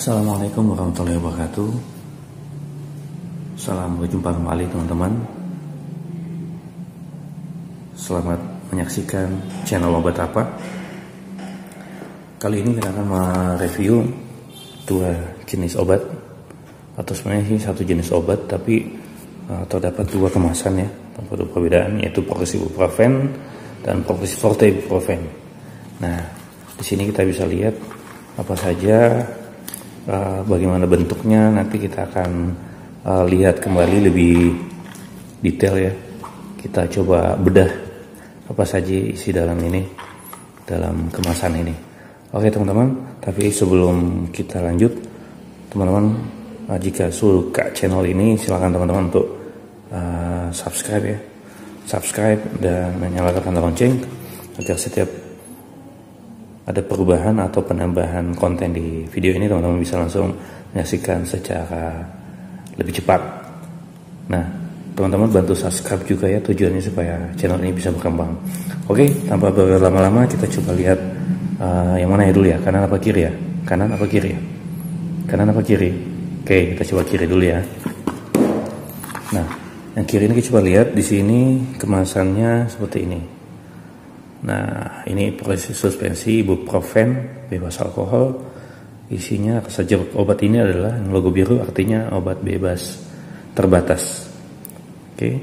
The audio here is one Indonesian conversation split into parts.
Assalamualaikum warahmatullahi wabarakatuh. Salam berjumpa kembali teman-teman. Selamat menyaksikan channel Obat Apa. Kali ini kita akan mereview dua jenis obat, atau sebenarnya sih satu jenis obat, tapi terdapat dua kemasan ya, tanpa perbedaan, yaitu Progressive Ibuprofen dan Progressive Forte Ibuprofen. Nah, di sini kita bisa lihat apa saja, bagaimana bentuknya. Nanti kita akan lihat kembali lebih detail ya. Kita coba bedah apa saja isi dalam ini, dalam kemasan ini. Oke teman-teman, tapi sebelum kita lanjut, teman-teman jika suka channel ini, silakan teman-teman untuk subscribe ya, subscribe dan nyalakan lonceng agar setiap ada perubahan atau penambahan konten di video ini teman-teman bisa langsung menyaksikan secara lebih cepat. Nah, teman-teman bantu subscribe juga ya, tujuannya supaya channel ini bisa berkembang. Oke, tanpa berlama-lama kita coba lihat yang mana ya dulu ya, kanan apa kiri ya? Kanan apa kiri ya? Kanan apa kiri? Oke, kita coba kiri dulu ya. Nah, yang kiri ini kita coba lihat di sini kemasannya seperti ini. Nah, ini proses suspensi ibuprofen bebas alkohol. Isinya saja obat ini adalah logo biru, artinya obat bebas terbatas. Oke,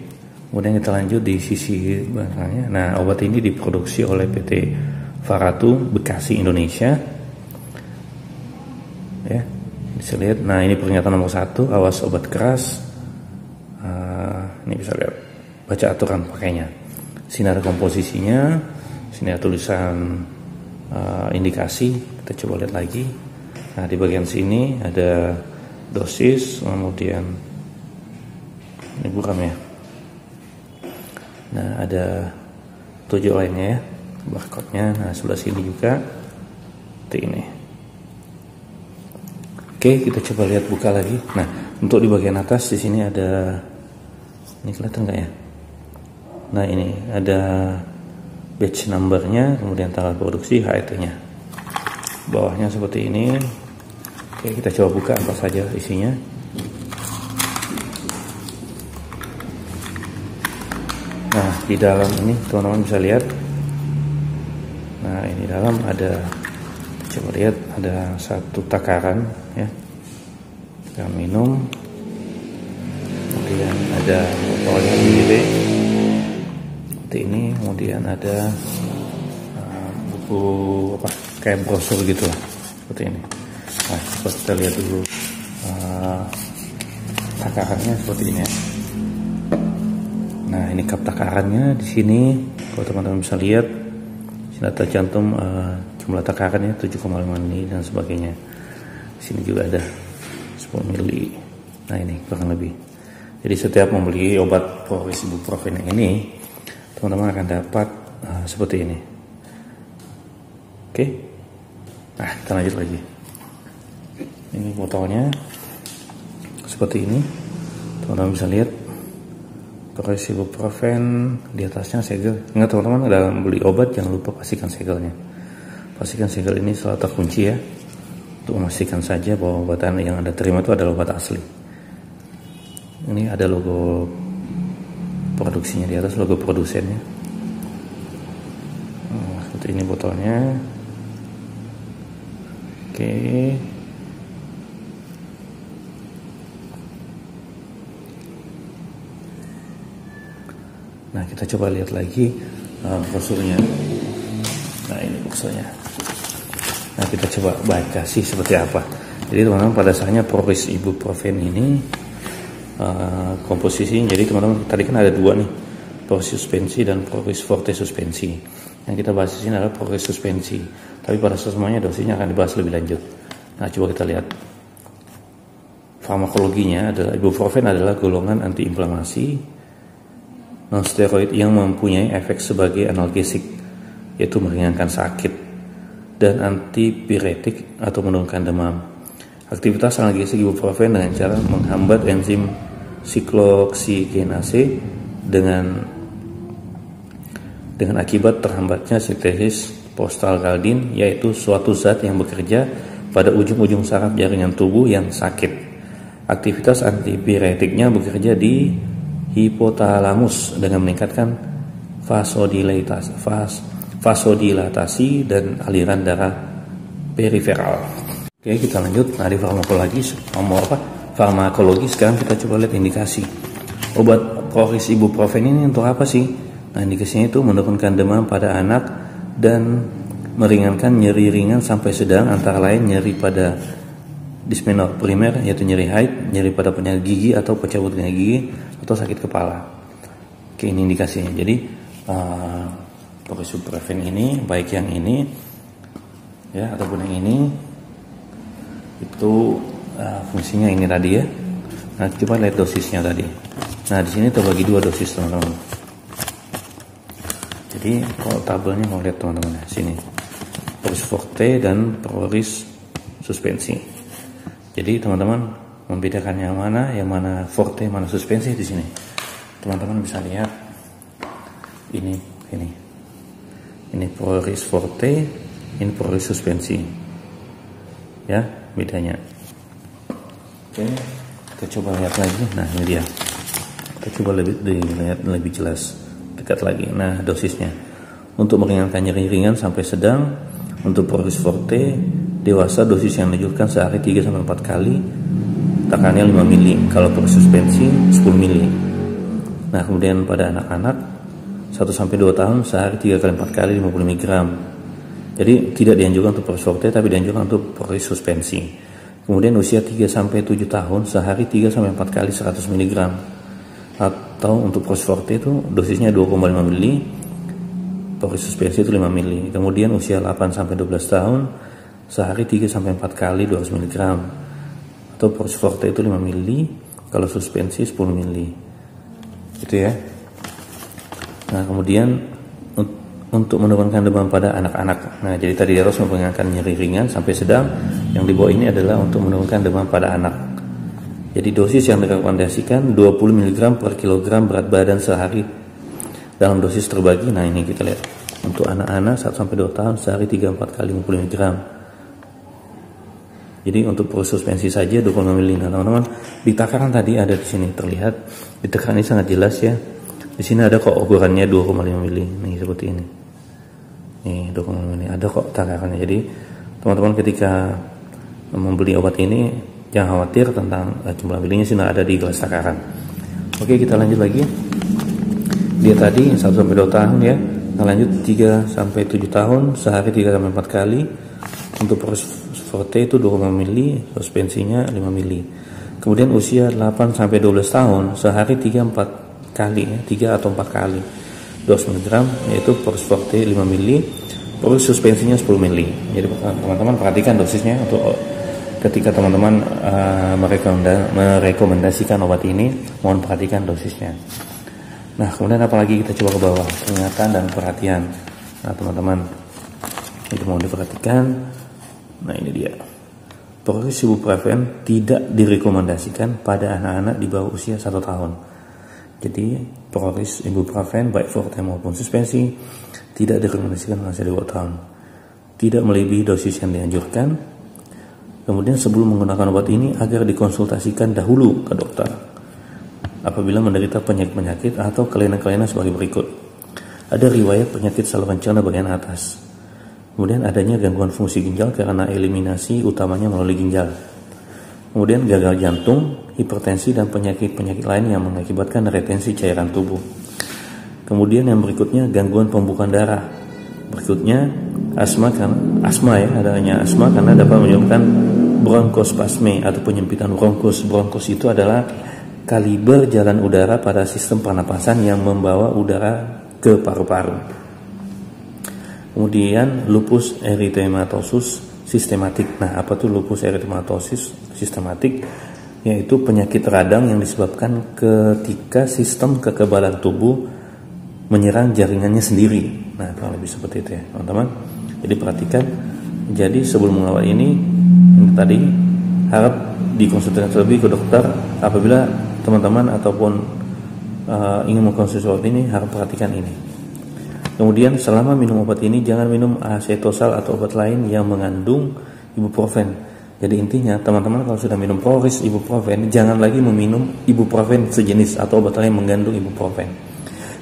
kemudian kita lanjut di sisi belakangnya. Nah, obat ini diproduksi oleh PT Faratu Bekasi Indonesia. Ya, bisa lihat. Nah, ini pernyataan nomor 1, awas obat keras. Ini bisa lihat, baca aturan pakainya. Sini ada komposisinya. Sini ada tulisan indikasi. Kita coba lihat lagi. Nah, di bagian sini ada dosis, kemudian ini buram ya. Nah, ada 7 lainnya ya, barcode-nya. Nah, sebelah sini juga seperti ini. Oke, kita coba lihat buka lagi. Nah, untuk di bagian atas di sini ada, ini kelihatan nggak ya? Nah, ini ada batch numbernya, kemudian tanggal produksi, HET-nya. Bawahnya seperti ini. Oke, kita coba buka apa saja isinya. Nah, di dalam ini teman-teman bisa lihat. Nah, ini dalam ada, coba lihat, ada satu takaran ya, kita minum. Kemudian ada botolnya sendiri seperti ini. Kemudian ada buku apa, kayak brosur gitu lah, seperti ini. Nah, coba kita lihat dulu takarannya seperti ini ya. Nah, ini kap takarannya di sini. Kalau teman-teman bisa lihat, sini tercantum jumlah takarannya 7,5 mili dan sebagainya. Di sini juga ada 10 mili. Nah, ini kurang lebih. Jadi setiap membeli obat Progressive Ibuprofen ini, teman-teman akan dapat seperti ini. Oke. Nah, kita lanjut lagi. Ini botolnya seperti ini. Teman-teman bisa lihat Progressive Ibuprofen, di atasnya segel. Ingat teman-teman, dalam beli obat jangan lupa pastikan segelnya. Pastikan segel ini selalu terkunci ya, untuk memastikan saja bahwa obatan yang Anda terima itu adalah obat asli. Ini ada logo produksinya di atas, logo produsennya. Seperti ini botolnya. Oke. Nah, kita coba lihat lagi brosurnya. Nah, ini brosurnya. Nah, kita coba baca sih seperti apa. Jadi teman-teman, pada dasarnya Progressive Ibuprofen ini komposisinya, jadi teman-teman tadi kan ada dua nih, Progressive suspensi dan Progressive Forte suspensi. Yang kita bahas di sini adalah Progressive suspensi, tapi pada semuanya dosisnya akan dibahas lebih lanjut. Nah, coba kita lihat farmakologinya. Adalah ibuprofen adalah golongan antiinflamasi non steroid yang mempunyai efek sebagai analgesik, yaitu meringankan sakit, dan antipiretik atau menurunkan demam. Aktivitas analgesik ibuprofen dengan cara menghambat enzim sikloksigenase dengan akibat terhambatnya sintesis prostaglandin, yaitu suatu zat yang bekerja pada ujung-ujung saraf jaringan tubuh yang sakit. Aktivitas antipiretiknya bekerja di hipotalamus dengan meningkatkan vasodilatasi dan aliran darah periferal. Oke, kita lanjut. Nah, di farmakologi sekarang kita coba lihat indikasi. Obat proris ibuprofen ini untuk apa sih? Nah, indikasinya itu menurunkan demam pada anak dan meringankan nyeri ringan sampai sedang, antara lain nyeri pada dismenor primer yaitu nyeri haid, nyeri pada penyakit gigi atau pencabutan gigi, atau sakit kepala. Oke, ini indikasinya. Jadi proris ibuprofen ini, baik yang ini ya ataupun yang ini, itu fungsinya ini tadi ya. Nah, coba lihat dosisnya tadi. Nah, di sini terbagi dua dosis, teman-teman. Jadi kalau tabelnya mau lihat teman-teman, sini proris forte dan proris suspensi. Jadi teman-teman membedakan yang mana forte, mana suspensi di sini. Teman-teman bisa lihat ini proris forte, ini proris suspensi. Ya, bedanya. Oke, kita coba lihat lagi. Nah, ini dia. Kita coba lihat lebih jelas, dekat lagi. Nah, dosisnya untuk meringankan nyeri ringan sampai sedang. Untuk proris forte dewasa, dosis yang dianjurkan sehari 3-4 kali, tekanan 5 mili. Kalau proris suspensi 10 mili. Nah, kemudian pada anak-anak 1-2 tahun sehari 3-4 kali 50 mg. Jadi tidak dianjurkan untuk proris forte, tapi dianjurkan untuk proris suspensi. Kemudian usia 3-7 tahun sehari 3-4 kali 100 mg. Atau untuk proris forte itu dosisnya 2,5 mili, proris suspensi itu 5 mili. Kemudian usia 8-12 tahun sehari 3-4 kali 200 mg. Atau proris forte itu 5 mili, kalau suspensi 10 mili. Gitu ya. Nah, kemudian untuk menurunkan demam pada anak-anak. Nah, jadi tadi harus meringankan nyeri ringan sampai sedang. Yang di bawah ini adalah untuk menurunkan demam pada anak. Jadi dosis yang direkomendasikan 20 mg per kilogram berat badan sehari dalam dosis terbagi. Nah, ini kita lihat. Untuk anak-anak 1-2 tahun sehari 3-4 kali 50 mg. Jadi untuk proris suspensi saja 25 mili. Nah, teman-teman, di takaran tadi ada di sini terlihat. Di takaran ini sangat jelas ya. Di sini ada kok ukurannya 2,5 mili. Nih seperti ini. Nih 2,5 mili. Ada kok takarannya. Jadi teman-teman ketika membeli obat ini jangan khawatir tentang jumlah milinya, sini ada di gelas takaran. Oke, kita lanjut lagi. Dia tadi 1-2 tahun ya. Nah, lanjut 3-7 tahun sehari 3-4 kali. Untuk proris forte itu 2,5 mili, suspensinya 5 mili. Kemudian usia 8-12 tahun sehari 3-4 kali ya, 3 atau 4 kali 200 mg, yaitu proris forte 5 mili, proris suspensinya 10 mili. Jadi teman-teman perhatikan dosisnya untuk ketika teman-teman merekomendasikan obat ini, mohon perhatikan dosisnya. Nah, kemudian apalagi kita coba ke bawah, peringatan dan perhatian. Nah, teman-teman, itu mau diperhatikan. Nah, ini dia. Proris ibuprofen tidak direkomendasikan pada anak-anak di bawah usia 1 tahun. Jadi, proris ibuprofen baik forte maupun suspensi tidak direkomendasikan usia 2 tahun. Tidak melebihi dosis yang dianjurkan. Kemudian sebelum menggunakan obat ini agar dikonsultasikan dahulu ke dokter apabila menderita penyakit-penyakit atau kelainan-kelainan sebagai berikut. Ada riwayat penyakit saluran cerna bagian atas. Kemudian adanya gangguan fungsi ginjal karena eliminasi utamanya melalui ginjal. Kemudian gagal jantung, hipertensi dan penyakit-penyakit lain yang mengakibatkan retensi cairan tubuh. Kemudian yang berikutnya gangguan pembukaan darah. Berikutnya asma adanya asma karena dapat menyebabkan bronkospasme atau penyempitan bronkus. Bronkus itu adalah kaliber jalan udara pada sistem pernapasan yang membawa udara ke paru-paru. Kemudian lupus eritematosus sistematik. Nah, apa tuh lupus eritematosus sistematik? Yaitu penyakit radang yang disebabkan ketika sistem kekebalan tubuh menyerang jaringannya sendiri. Nah, kurang lebih seperti itu ya, teman-teman. Jadi perhatikan. Jadi sebelum mengawal ini tadi harap dikonsultasikan terlebih ke dokter apabila teman-teman ataupun ingin mengkonsumsi obat ini, harap perhatikan ini. Kemudian selama minum obat ini jangan minum acetosal atau obat lain yang mengandung ibuprofen. Jadi intinya teman-teman kalau sudah minum Progris ibuprofen, jangan lagi meminum ibuprofen sejenis atau obat lain mengandung ibuprofen.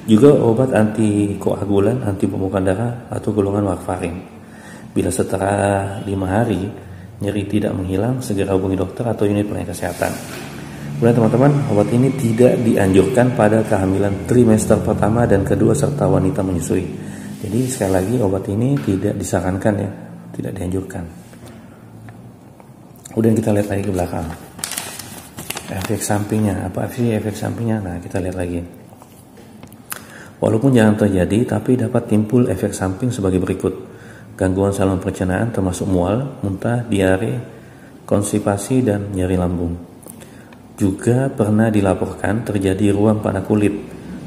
Juga obat antikoagulan, anti pembekuan darah atau golongan warfarin. Bila setelah 5 hari nyeri tidak menghilang, segera hubungi dokter atau unit pelayanan kesehatan. Kemudian teman-teman, obat ini tidak dianjurkan pada kehamilan trimester pertama dan kedua serta wanita menyusui. Jadi sekali lagi obat ini tidak disarankan ya, tidak dianjurkan. Kemudian kita lihat lagi ke belakang. Efek sampingnya, apa sih efek sampingnya? Nah, kita lihat lagi. Walaupun jarang terjadi, tapi dapat timbul efek samping sebagai berikut. Gangguan saluran pencernaan termasuk mual, muntah, diare, konstipasi, dan nyeri lambung. Juga pernah dilaporkan terjadi ruam pada kulit,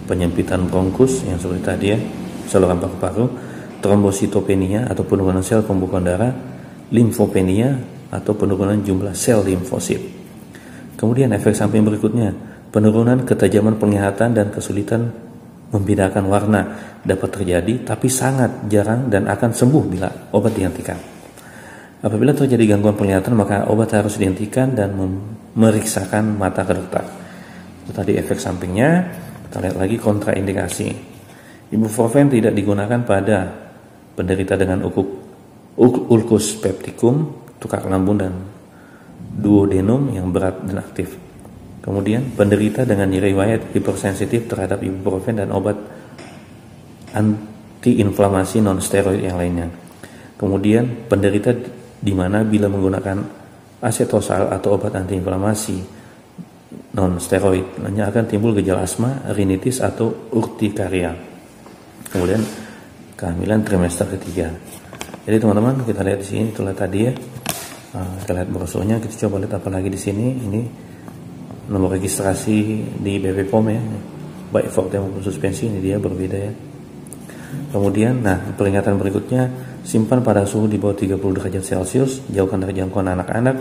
penyempitan bronkus yang seperti tadi ya, saluran paru-paru, trombositopenia atau penurunan sel pembekuan darah, limfopenia atau penurunan jumlah sel limfosit. Kemudian efek samping berikutnya, penurunan ketajaman penglihatan dan kesulitan membedakan warna dapat terjadi, tapi sangat jarang dan akan sembuh bila obat dihentikan. Apabila terjadi gangguan penglihatan, maka obat harus dihentikan dan memeriksakan mata ke dokter. Itu tadi efek sampingnya. Kita lihat lagi kontraindikasi. Ibuprofen tidak digunakan pada penderita dengan ulkus peptikum, tukak lambung dan duodenum yang berat dan aktif. Kemudian penderita dengan riwayat hipersensitif terhadap ibuprofen dan obat antiinflamasi non-steroid yang lainnya. Kemudian penderita di mana bila menggunakan asetosal atau obat antiinflamasi non-steroid hanya akan timbul gejala asma, rinitis atau urtikaria. Kemudian kehamilan trimester ketiga. Jadi teman-teman kita lihat di sini itulah tadi ya. Kita lihat brosurnya, kita coba lihat apa lagi di sini. Ini nomor registrasi di BP POM ya, baik forte maupun suspensi, ini dia berbeda ya. Kemudian, nah peringatan berikutnya, simpan pada suhu di bawah 30 derajat Celcius, jauhkan dari jangkauan anak-anak,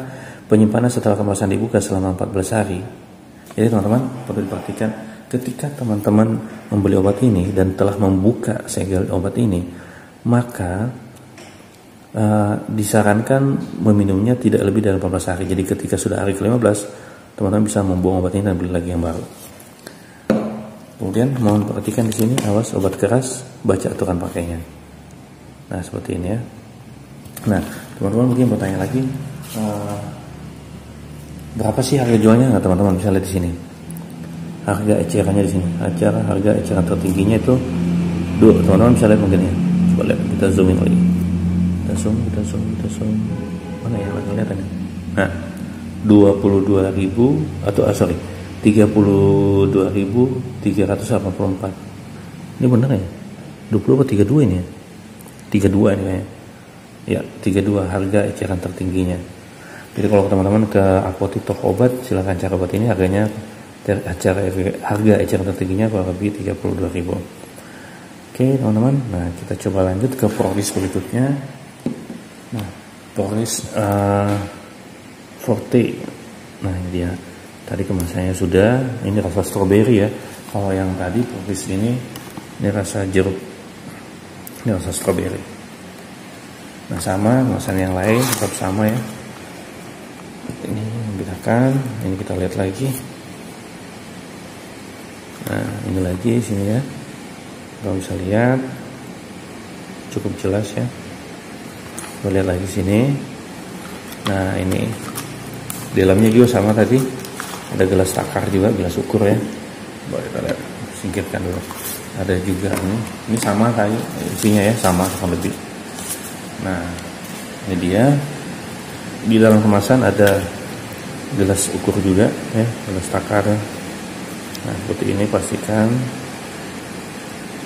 penyimpanan setelah kemasan dibuka selama 14 hari. Jadi teman-teman perlu diperhatikan, ketika teman-teman membeli obat ini dan telah membuka segel obat ini, maka disarankan meminumnya tidak lebih dari 14 hari. Jadi ketika sudah hari ke-15, teman-teman bisa membuang obat ini dan beli lagi yang baru. Kemudian mohon perhatikan di sini, awas obat keras, baca aturan pakainya. Nah seperti ini ya. Nah teman-teman mungkin mau tanya lagi, berapa sih harga jualnya? Nah teman-teman bisa lihat di sini. Harga ecerannya di sini. Harga eceran tertingginya itu, teman-teman bisa lihat mungkin ya. Coba lihat, kita zoomin lagi. Kita zoom. Mana ya kelihatannya? Nah 32.000 atau 32.384. Ini benar ya? 20 atau 32 ini ya? 32 ini kayaknya. Ya, 32 harga eceran tertingginya. Jadi kalau teman-teman ke apotek toko obat, silakan cari obat ini, harganya harga eceran tertingginya kurang lebih 32.000. Oke, teman-teman. Nah, kita coba lanjut ke Progris berikutnya. Nah, Progris Forte. Nah ini dia. Tadi kemasannya sudah. Ini rasa strawberry ya. Kalau yang tadi Progris ini rasa jeruk. Ini rasa strawberry. Nah sama kemasan yang lain tetap sama ya. Ini membedakan. Ini kita lihat lagi. Nah ini lagi sini ya. Kalau bisa lihat cukup jelas ya. Kita lihat lagi sini. Nah ini di dalamnya juga sama tadi, ada gelas takar juga, gelas ukur ya. Boleh kita lihat, singkirkan dulu. Ada juga ini sama kayak isinya ya, sama lebih. Nah ini dia. Di dalam kemasan ada gelas ukur juga ya, gelas takar ya. Nah seperti ini pastikan.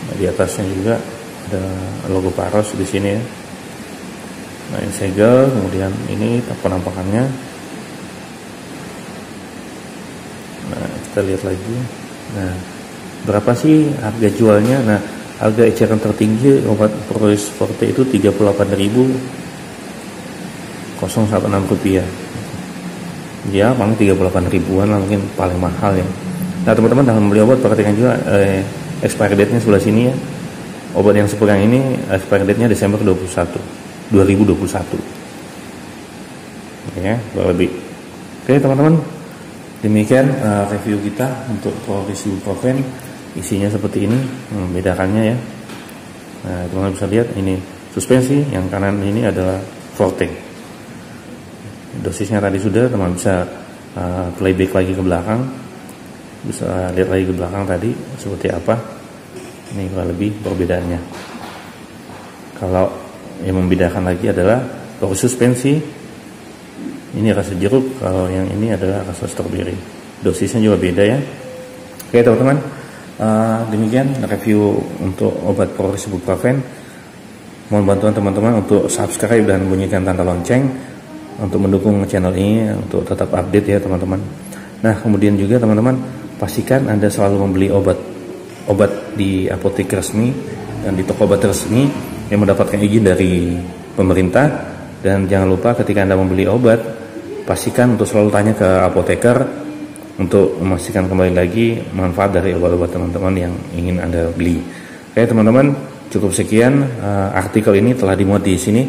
Nah, di atasnya juga ada logo Paros di sini ya. Nah ini segel, kemudian ini penampakannya. Nah kita lihat lagi. Nah berapa sih harga jualnya? Nah harga eceran tertinggi obat Progris Forte itu 38.016 rupiah. Ya paling 38 ribuan lah mungkin paling mahal ya. Nah teman-teman dalam membeli obat perhatikan juga expiry date-nya sebelah sini ya. Obat yang seperti yang ini expiry date-nya Desember 2021. ya, kurang lebih. Oke teman-teman, demikian review kita untuk Progres Ibuprofen. Isinya seperti ini, membedakannya ya. Nah, teman-teman bisa lihat ini suspensi, yang kanan ini adalah forte. Dosisnya tadi sudah, teman bisa playback lagi ke belakang, bisa lihat lagi ke belakang tadi seperti apa. Ini kurang lebih perbedaannya. Kalau yang membedakan lagi adalah kalau suspensi ini rasa jeruk, kalau yang ini adalah rasa stroberi. Dosisnya juga beda ya. Oke teman-teman, demikian review untuk obat Progres Ibuprofen. Mohon bantuan teman-teman untuk subscribe dan bunyikan tanda lonceng untuk mendukung channel ini untuk tetap update ya teman-teman. Nah kemudian juga teman-teman, pastikan Anda selalu membeli obat di apotek resmi dan di toko obat resmi yang mendapatkan izin dari pemerintah. Dan jangan lupa ketika Anda membeli obat, pastikan untuk selalu tanya ke apoteker untuk memastikan kembali lagi manfaat dari obat-obat teman-teman yang ingin Anda beli. Oke teman-teman, cukup sekian artikel ini telah dimuat di sini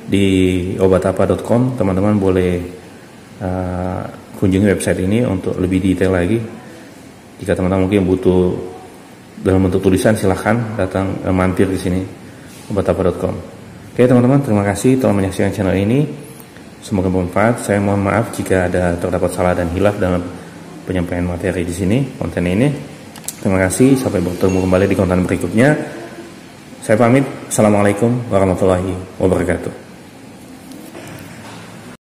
di obatapa.com. Teman-teman boleh kunjungi website ini untuk lebih detail lagi. Jika teman-teman mungkin butuh dalam bentuk tulisan, silahkan datang mampir di sini obatapa.com. Oke teman-teman, terima kasih telah menyaksikan channel ini. Semoga bermanfaat. Saya mohon maaf jika ada terdapat salah dan hilaf dalam penyampaian materi di sini, konten ini. Terima kasih, sampai bertemu kembali di konten berikutnya. Saya pamit. Assalamualaikum warahmatullahi wabarakatuh.